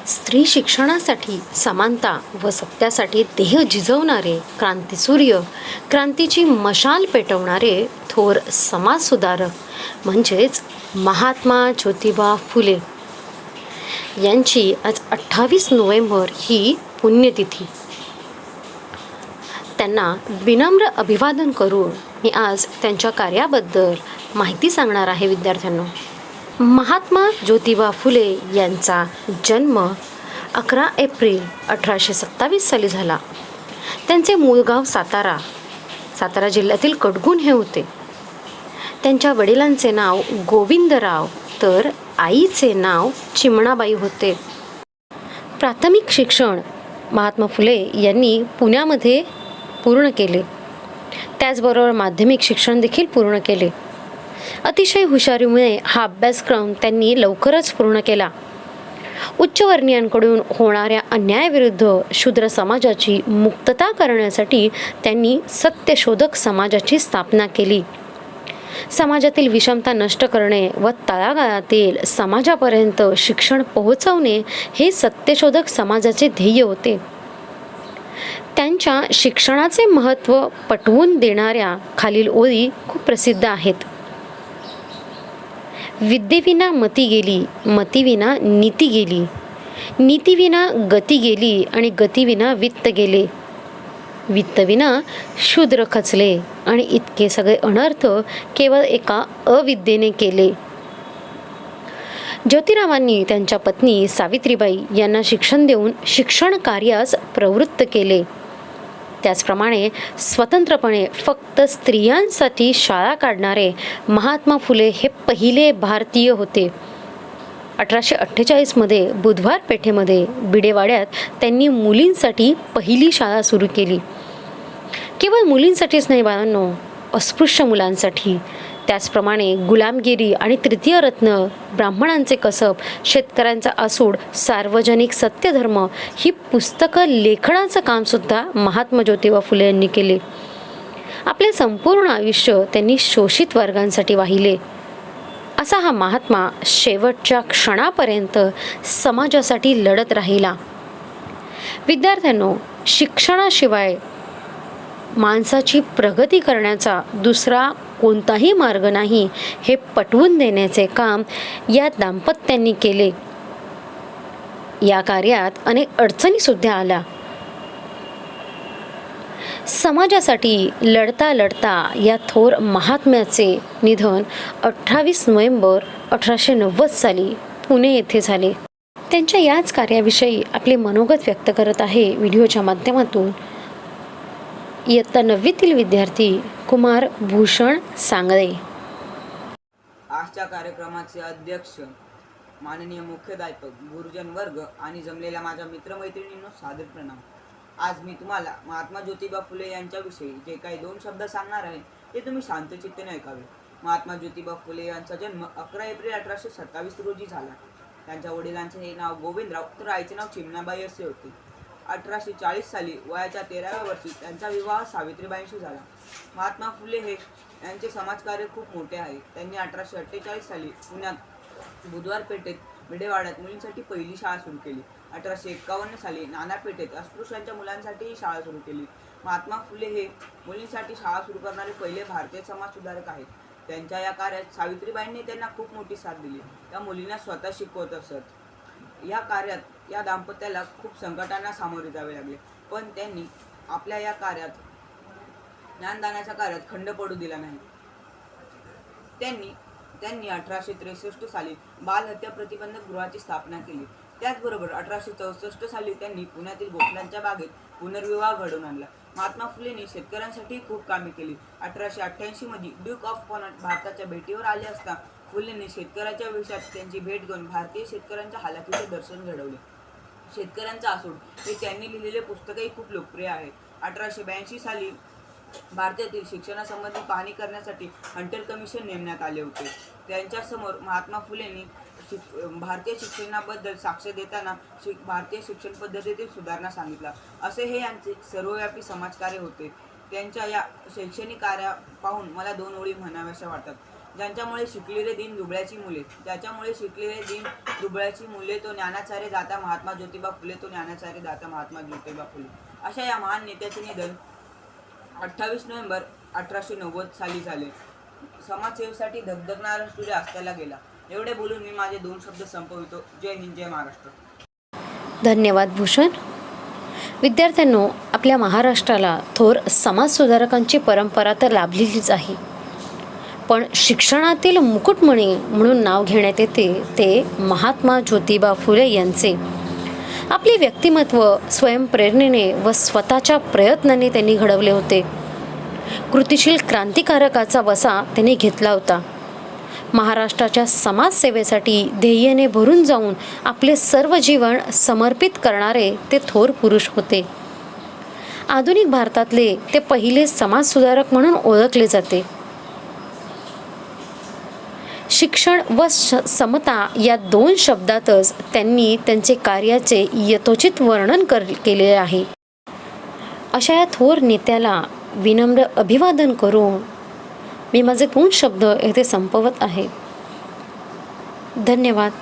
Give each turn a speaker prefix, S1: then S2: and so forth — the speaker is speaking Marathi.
S1: स्त्री शिक्षणासाठी, समानता व सत्यासाठी देह झिजवणारे क्रांतीसूर्य, क्रांतीची मशाल पेटवणारे थोर समाजसुधारक म्हणजेच महात्मा ज्योतिबा फुले यांची आज 28 नोव्हेंबर ही पुण्यतिथी. त्यांना विनम्र अभिवादन करून मी आज त्यांच्या कार्याबद्दल माहिती सांगणार आहे विद्यार्थ्यांनो. महात्मा ज्योतिबा फुले यांचा जन्म 11 एप्रिल 1827 साली झाला. त्यांचे मूळ गाव सातारा जिल्ह्यातील कटगुण हे होते. त्यांच्या वडिलांचे नाव गोविंदराव तर आईचे नाव चिमणाबाई होते. प्राथमिक शिक्षण महात्मा फुले यांनी पुण्यामध्ये पूर्ण केले. त्याचबरोबर माध्यमिक शिक्षण देखील पूर्ण केले. अतिशय हुशारीमुळे हा अभ्यासक्रम त्यांनी लवकरच पूर्ण केला. उच्चवर्णीयांकडून होणाऱ्या अन्यायाविरुद्ध शूद्र समाजाची मुक्तता करण्यासाठी त्यांनी सत्यशोधक समाजाची स्थापना केली. समाजातील विषमता नष्ट करणे व तळागाळातील समाजापर्यंत शिक्षण पोहोचवणे हे सत्यशोधक समाजाचे ध्येय होते. त्यांच्या शिक्षणाचे महत्त्व पटवून देणाऱ्या खालील ओळी खूप प्रसिद्ध आहेत. विद्येविना मती गेली, मतीविना नीती गेली, नीतीविना गती गेली आणि गतीविना वित्त गेले, वित्तविना शूद्र खचले आणि इतके सगळे अनर्थ केवळ एका अविद्येने केले. ज्योतिरावांनी त्यांच्या पत्नी सावित्रीबाई यांना शिक्षण देऊन शिक्षण कार्यास प्रवृत्त केले. त्याचप्रमाणे स्वतंत्रपणे फक्त स्त्रियांसाठी शाळा काढणारे महात्मा फुले हे पहिले भारतीय होते. 1848 मध्ये बुधवार पेठेमध्ये बिडेवाड्यात त्यांनी मुलींसाठी पहिली शाळा सुरू केली. केवळ मुलींसाठीच नाही बाळांनो, अस्पृश्य मुलांसाठी. त्याचप्रमाणे गुलामगिरी आणि तृतीय रत्न, ब्राह्मणांचे कसब, शेतकऱ्यांचा आसूड, सार्वजनिक सत्यधर्म ही पुस्तकं लेखनाचं कामसुद्धा महात्मा ज्योतिबा फुले यांनी केले. आपले संपूर्ण आयुष्य त्यांनी शोषित वर्गांसाठी वाहिले. असा हा महात्मा शेवटच्या क्षणापर्यंत समाजासाठी लढत राहिला. विद्यार्थ्यांनो, शिक्षणाशिवाय माणसाची प्रगती करण्याचा दुसरा कोणताही मार्ग नाही हे पटवून देण्याचे काम या दाम्पत्यांनी केले. या कार्यात अनेक अडचणी सुद्धा आल्या. समाजासाठी लढता लढता या थोर महात्म्याचे निधन 28 नोव्हेंबर 1890 साली पुणे येथे झाले. त्यांच्या याच कार्याविषयी आपले मनोगत व्यक्त करत आहे व्हिडिओच्या माध्यमातून इयत्ता 9वीतील विद्यार्थी कुमार भूषण सांगळे.
S2: आजच्या कार्यक्रमाचे अध्यक्ष, माननीय मुख्याध्यापक, गुरुजन वर्ग आणि जमलेल्या माझ्या मित्रमैत्रिणींनो सादर प्रणाम. आज मी तुम्हाला महात्मा ज्योतिबा फुले यांच्याविषयी जे काही 2 शब्द सांगणार आहे ते तुम्ही शांतचित्तेने ऐकावे. महात्मा ज्योतिबा फुले यांचा जन्म 11 एप्रिल 1827 रोजी झाला. त्यांच्या वडिलांचे हे नाव गोविंदराव तर आईचे नाव चिमणाबाई असे होते. 1840 साली वयाच्या 13व्या वर्षी त्यांचा विवाह सावित्रीबाईंशी झाला. महात्मा फुले यांचे समाजकार्य खूप मोठे आहे. त्यांनी 1848 साली पुण्यात बुधवार पेठेत बिडेवाड्यात मुलींसाठी पहिली शाळा सुरू केली. 1851 साली नानापेठेत अस्पृश्यांच्या मुलांसाठी शाळा सुरू केली. महात्मा फुले मुलींसाठी शाळा सुरू करणारे पहिले भारतीय समाजसुधारक आहेत. त्यांच्या या कार्यात सावित्रीबाईंनी त्यांना खूप मोठी साथ दिली. त्या मुलींना स्वतः शिकवत असत. या कार्यात या दाम्पत्याला खूप संकटांना सामोरे जावे लागले, पण त्यांनी आपल्या या कार्यात, ज्ञानदानाच्या कार्यात खंड पडू दिला नाही. त्यांनी 1863 साली बालहत्या प्रतिबंधक गृहाची स्थापना केली. त्याचबरोबर 1864 साली त्यांनी पुण्यातील गोखल्यांच्या बागेत पुनर्विवाह घडवून आणला. महात्मा फुलेंनी शेतकऱ्यांसाठी खूप कामे केली. 1888 मध्ये ड्यूक ऑफ कॉनॉट भारताच्या भेटीवर आले असता फुलेंनी शेतकऱ्याच्या विषयात त्यांची भेट घेऊन भारतीय शेतकऱ्यांच्या हालाकीचे दर्शन घडवले. शेतकऱ्यांचा आसूड हे त्यांनी लिहिलेले पुस्तकही खूप लोकप्रिय आहे. 1882 साली भारतातील शिक्षणासंबंधी पाहणी करण्यासाठी हंटर कमिशन नेमण्यात आले होते. त्यांच्यासमोर महात्मा फुलेंनी भारतीय शिक्षणाबद्दल साक्ष देताना भारतीय शिक्षण पद्धतीतील सुधारणा सांगितला. असे हे यांचे सर्वव्यापी समाजकार्य होते. त्यांच्या या शैक्षणिक कार्या पाहून मला 2 ओळी म्हणाव्याशा वाटतात. ज्यांच्यामुळे शिकली रे दिन दुबळ्याची मुले, ज्याच्यामुळे शिकली रे दिन दुबळ्याची मुले, तो ज्ञानाचार्य दाता महात्मा ज्योतिबा फुले, तो ज्ञानाचार्य दाता महात्मा ज्योतिबा फुले. अशा या महान नेत्याचे निधन 28 नोव्हेंबर 1890 साली झाले. समाजसेवेसाठी धगधगणारा सूर्य अस्ताला गेला. एवढे बोलून मी माझे 2 शब्द संपवितो. जय हिंद, जय महाराष्ट्र.
S1: धन्यवाद भूषण. विद्यार्थ्यांनो, आपल्या महाराष्ट्राला थोर समाजसुधारकांची परंपरा तर लाभलेलीच आहे, पण शिक्षणातील मुकुटमणी म्हणून नाव घेण्यात येते ते महात्मा ज्योतिबा फुले यांचे. आपले व्यक्तिमत्व स्वयंप्रेरणेने व स्वतःच्या प्रयत्नाने त्यांनी घडवले होते. कृतिशील क्रांतिकारकाचा वसा त्यांनी घेतला होता. महाराष्ट्राच्या समाजसेवेसाठी ध्येयाने भरून जाऊन आपले सर्व जीवन समर्पित करणारे ते थोर पुरुष होते. आधुनिक भारतातले ते पहिले समाजसुधारक म्हणून ओळखले जाते. शिक्षण व समता या 2 शब्दातच त्यांनी त्यांचे कार्याचे यथोचित वर्णन केलेले आहे. अशा या थोर नेत्याला विनम्र अभिवादन करून मी माझे 2 शब्द येथे संपवत आहे. धन्यवाद.